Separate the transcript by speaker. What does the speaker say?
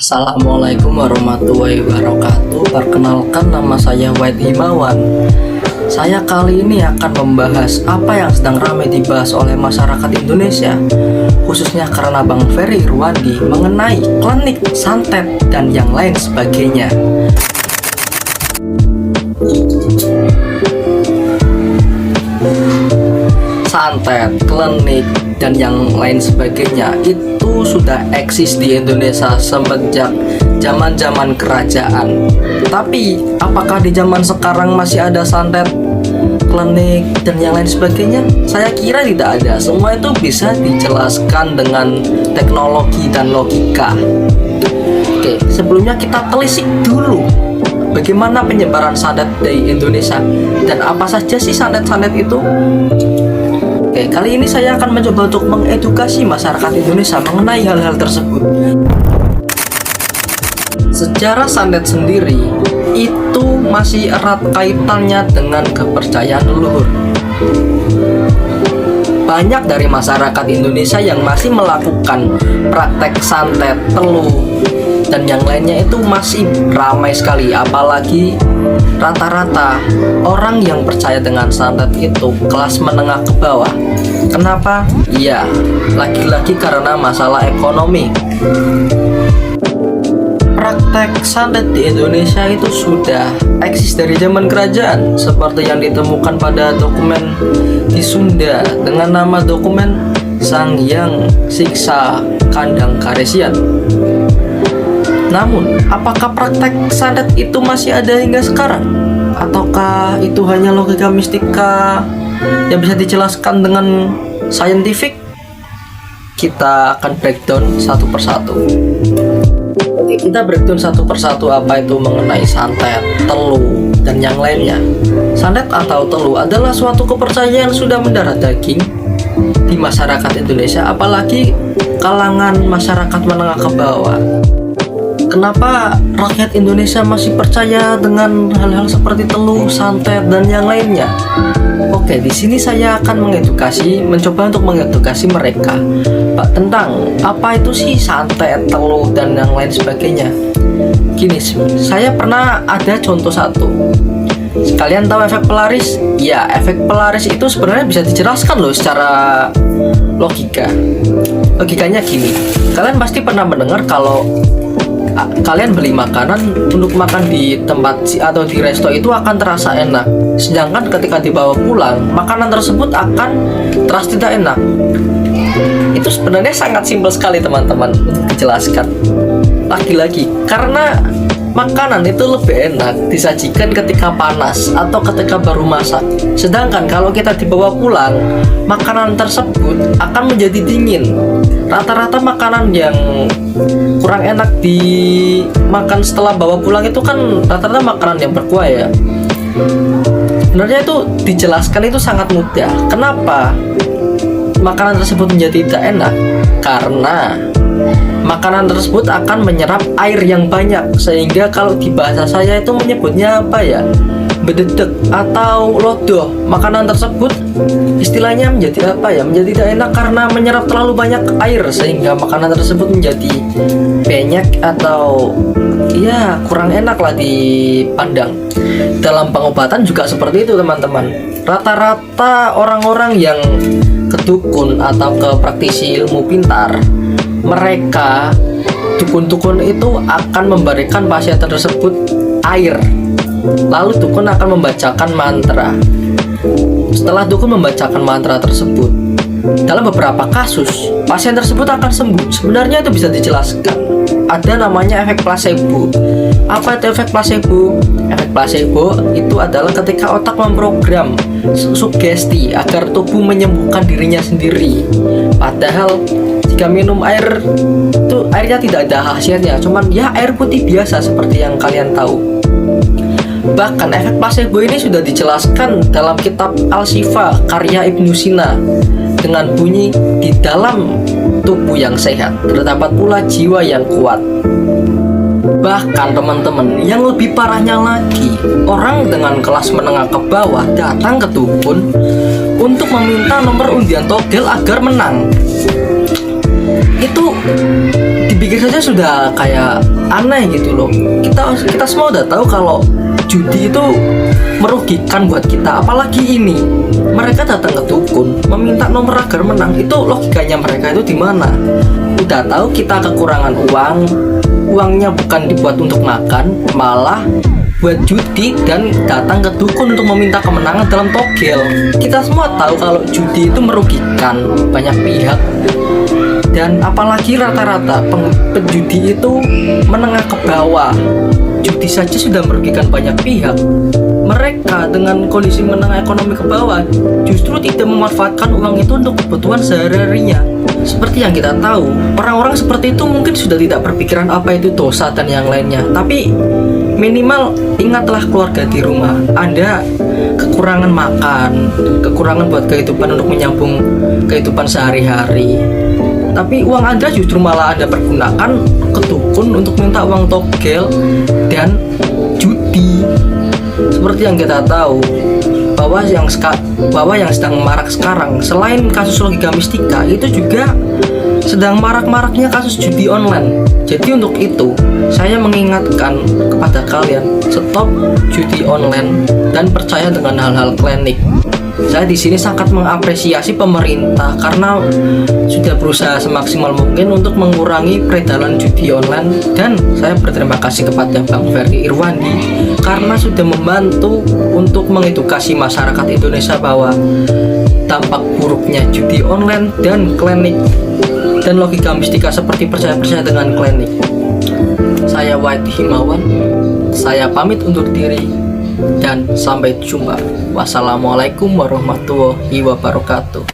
Speaker 1: Assalamualaikum warahmatullahi wabarakatuh. Perkenalkan, nama saya White Himawan. Saya kali ini akan membahas apa yang sedang ramai dibahas oleh masyarakat Indonesia, khususnya karena Bang Ferry Irwandi, mengenai klinik, santet, dan yang lain sebagainya. Santet, klinik, dan yang lain sebagainya itu sudah eksis di Indonesia semenjak zaman-zaman kerajaan. Tapi apakah di zaman sekarang masih ada santet, klinik, dan yang lain sebagainya? Saya kira tidak ada. Semua itu bisa dijelaskan dengan teknologi dan logika. Oke, sebelumnya kita telisik dulu bagaimana penyebaran santet di Indonesia dan apa saja sih santet-santet itu. Oke, kali ini saya akan mencoba untuk mengedukasi masyarakat Indonesia mengenai hal-hal tersebut. Sejarah santet sendiri itu masih erat kaitannya dengan kepercayaan leluhur. Banyak dari masyarakat Indonesia yang masih melakukan praktek santet, teluh, dan yang lainnya itu masih ramai sekali. Apalagi rata-rata orang yang percaya dengan santet itu kelas menengah ke bawah. Kenapa? Iya, lagi-lagi karena masalah ekonomi. Praktek santet di Indonesia itu sudah eksis dari zaman kerajaan, seperti yang ditemukan pada dokumen di Sunda dengan nama dokumen Sanghyang Siksa Kandang Karesian. Namun, apakah praktek santet itu masih ada hingga sekarang? Ataukah itu hanya logika mistika yang bisa dijelaskan dengan saintifik? Kita akan breakdown satu persatu. Oke, kita breakdown satu persatu apa itu mengenai santet, teluh, dan yang lainnya. Santet atau teluh adalah suatu kepercayaan yang sudah mendarah daging di masyarakat Indonesia, apalagi kalangan masyarakat menengah ke bawah. Kenapa rakyat Indonesia masih percaya dengan hal-hal seperti teluh, santet, dan yang lainnya? Oke, di sini saya akan mencoba untuk mengedukasi mereka Pak tentang apa itu sih santet, teluh, dan yang lain sebagainya. Gini, saya pernah ada contoh satu. Kalian tahu efek pelaris? Ya, efek pelaris itu sebenarnya bisa dijelaskan loh secara logika. Logikanya gini, kalian pasti pernah mendengar kalau kalian beli makanan untuk makan di tempat atau di resto itu akan terasa enak, sedangkan ketika dibawa pulang makanan tersebut akan terasa tidak enak. Itu sebenarnya sangat simpel sekali teman-teman untuk dijelaskan. Lagi-lagi karena makanan itu lebih enak disajikan ketika panas atau ketika baru masak, sedangkan kalau kita dibawa pulang makanan tersebut akan menjadi dingin. Rata-rata makanan yang kurang enak dimakan setelah bawa pulang itu kan rata-rata makanan yang berkuah ya. Sebenarnya itu dijelaskan itu sangat mudah. Kenapa makanan tersebut menjadi tidak enak? Karena makanan tersebut akan menyerap air yang banyak, sehingga kalau di bahasa saya itu menyebutnya apa ya, bededek atau lodoh. Makanan tersebut istilahnya menjadi apa ya, menjadi tidak enak karena menyerap terlalu banyak air, sehingga makanan tersebut menjadi penyek atau ya kurang enak lah dipandang. Dalam pengobatan juga seperti itu teman-teman. Rata-rata orang-orang yang ke dukun atau ke praktisi ilmu pintar, mereka dukun-dukun itu akan memberikan pasien tersebut air, lalu dukun akan membacakan mantra. Setelah dukun membacakan mantra tersebut, dalam beberapa kasus pasien tersebut akan sembuh. Sebenarnya itu bisa dijelaskan, ada namanya efek placebo. Apa itu efek placebo? Efek placebo itu adalah ketika otak memprogram sugesti agar tubuh menyembuhkan dirinya sendiri. Padahal jika minum air itu airnya tidak ada khasiatnya, cuman ya air putih biasa seperti yang kalian tahu. Bahkan efek placebo ini sudah dijelaskan dalam kitab Al-Shifa karya Ibnu Sina dengan bunyi, di dalam tubuh yang sehat terdapat pula jiwa yang kuat. Bahkan teman-teman, yang lebih parahnya lagi, orang dengan kelas menengah ke bawah datang ke dukun untuk meminta nomor undian togel agar menang. Itu dipikir saja sudah kayak aneh gitu loh. Kita semua udah tahu kalau judi itu merugikan buat kita. Apalagi ini, mereka datang ke dukun meminta nomor agar menang. Itu logikanya mereka itu di mana? Udah tahu kita kekurangan uang, uangnya bukan dibuat untuk makan, malah buat judi dan datang ke dukun untuk meminta kemenangan dalam togel. Kita semua tahu kalau judi itu merugikan banyak pihak, dan apalagi rata-rata penjudi itu menengah ke bawah. Judi saja sudah merugikan banyak pihak. Mereka dengan kondisi menengah ekonomi ke bawah justru tidak memanfaatkan uang itu untuk kebutuhan sehari-harinya. Seperti yang kita tahu, orang-orang seperti itu mungkin sudah tidak berpikiran apa itu dosa dan yang lainnya. Tapi minimal ingatlah keluarga di rumah. Anda kekurangan makan, kekurangan buat kehidupan untuk menyambung kehidupan sehari-hari. Tapi uang Anda justru malah Anda pergunakan ke dukun untuk minta uang togel dan judi. Seperti yang kita tahu, bahwa yang sedang marak sekarang, selain kasus logika mistika, itu juga sedang marak-maraknya kasus judi online. Jadi untuk itu, saya mengingatkan kepada kalian, stop judi online dan percaya dengan hal-hal klinik. Saya di sini sangat mengapresiasi pemerintah karena sudah berusaha semaksimal mungkin untuk mengurangi peredaran judi online, dan saya berterima kasih kepada Bang Ferry Irwandi karena sudah membantu untuk mengedukasi masyarakat Indonesia bahwa dampak buruknya judi online dan klinik dan logika mistika seperti percaya-percaya dengan klinik. Saya White Himawan, saya pamit undur diri dan sampai jumpa. Wassalamualaikum warahmatullahi wabarakatuh.